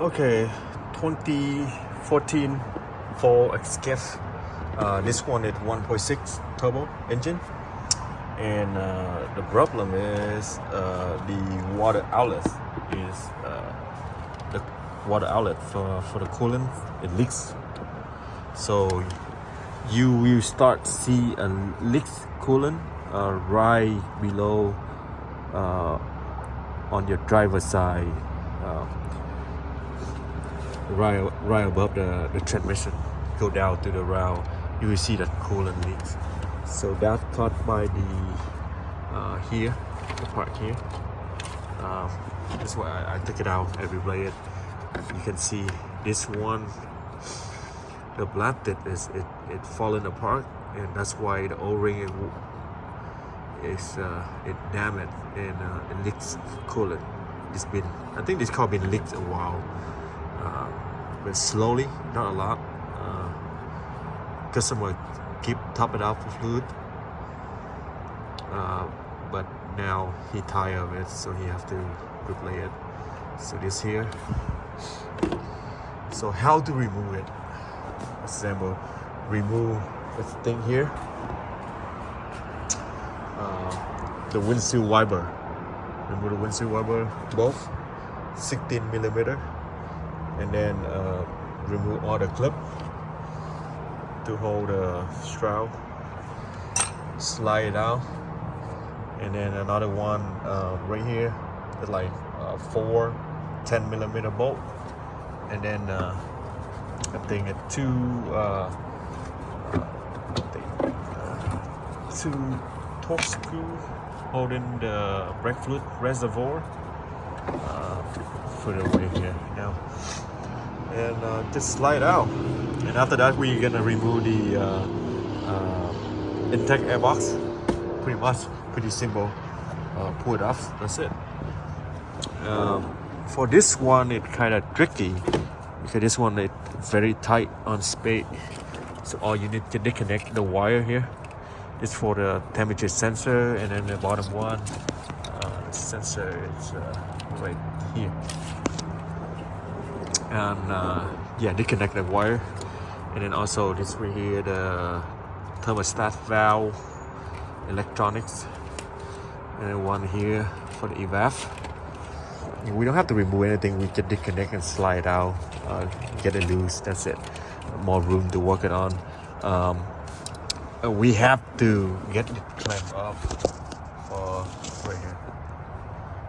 Okay, 2014 Ford Escape. This one is 1.6 turbo engine, and the problem is the water outlet is the water outlet for the coolant, it leaks. So you will start see a leaks coolant right below on your driver's side. Right above the transmission, go down to the round, you will see that coolant leaks. So that's caused by the here, the part here. That's why I took it out and replaced it. You can see this one, the blasted is it falling apart, and that's why the O-ring is it damaged, and it leaks coolant. It's been, I think this car been leaked a while. But slowly, not a lot. Customer keep top it up with fluid, but now he tired of it, so he have to replace it. So this here. So how to remove it? Example, remove this thing here. The windshield wiper. Remove the windshield wiper, both 16 millimeter. And then remove all the clip to hold the shroud, slide it out, and then another one right here, it's like 4 10 millimeter bolt, and then I think two torque screws holding the brake fluid reservoir. Put it away here now, and just slide out. And after that, we're gonna remove the intake airbox. Pretty much, pretty simple. Pull it off. That's it. For this one, it's kind of tricky because this one is very tight on spade. So all you need to disconnect the wire here. It's for the temperature sensor, and then the bottom one sensor is right here. And yeah, disconnect the wire, and then also this right here, the thermostat valve, electronics, and then one here for the evap. We don't have to remove anything, we can disconnect and slide out, get it loose, that's it. More room to work it on. We have to get it clamped up right here.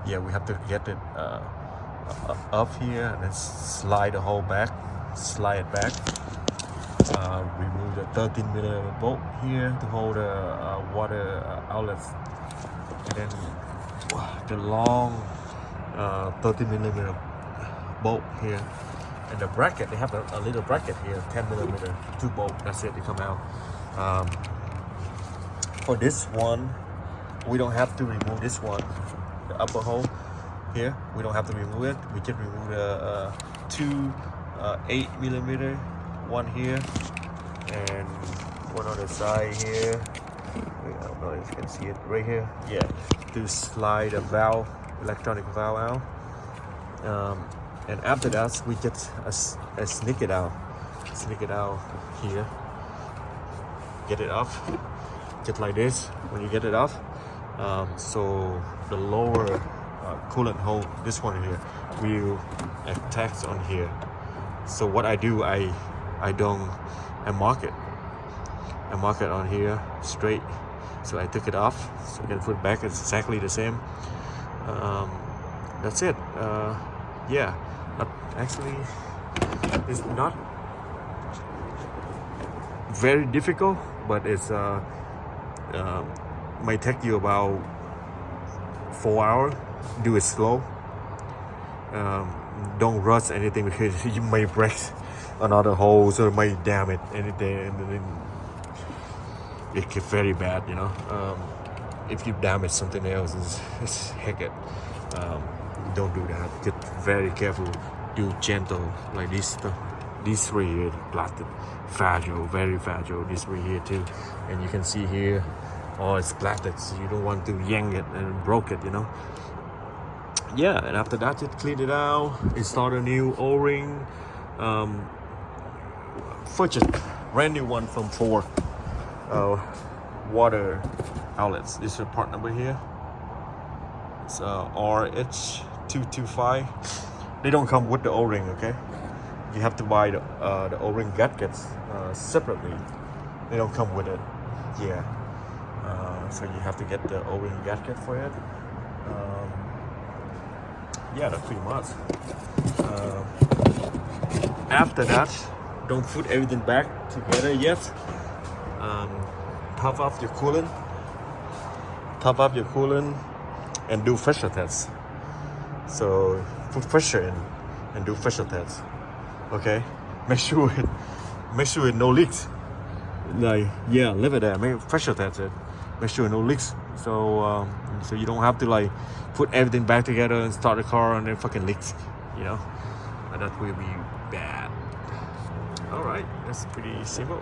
Yeah, we have to get it up here and then slide the whole back, slide it back. Remove the 13 millimeter bolt here to hold the water outlets, and then the long 13 millimeter bolt here, and the bracket, they have a little bracket here, 10 millimeter, 2 bolt, that's it, they come out. For this one, we don't have to remove this one, the upper hole here, we don't have to remove it. We can remove the two 8 millimeter, one here and one on the side here. I don't know if you can see it right here. Yeah, to slide a valve, electronic valve out. And after that, we just sneak it out here. Get it off, just like this. When you get it off, so the lower coolant hole, this one here, will attach on here. So what I do, I mark it on here straight. So I took it off, so I can put it back. It's exactly the same. That's it. Yeah, actually, it's not very difficult, but it's might take you about 4 hours. Do it slow. Don't rush anything because you may break another hole, so it might damage anything, and then it gets very bad, you know. If you damage something else, it's heck it. Don't do that. Get very careful. Do gentle like this stuff. These three here, plastic, fragile, very fragile. This right here too, and you can see here, oh, it's plastic, so you don't want to yank it and broke it, you know. yeah, and after that just clean it out, install a new O-ring, purchase brand new one from Ford. Water outlets. This is the part number here. It's RH225. They don't come with the O-ring, okay? You have to buy the O-ring gaskets separately. They don't come with it. Yeah. So you have to get the O-ring gasket for it. Yeah, that's pretty much. After that, don't put everything back together yet. Top up your coolant, and do pressure tests. So put pressure in and do pressure tests. Okay, make sure it no leaks. Like, yeah, leave it there. Make pressure test it. Make sure no leaks. So so you don't have to like put everything back together and start the car and then fucking leaks. You know, and that will be bad. All right, that's pretty simple.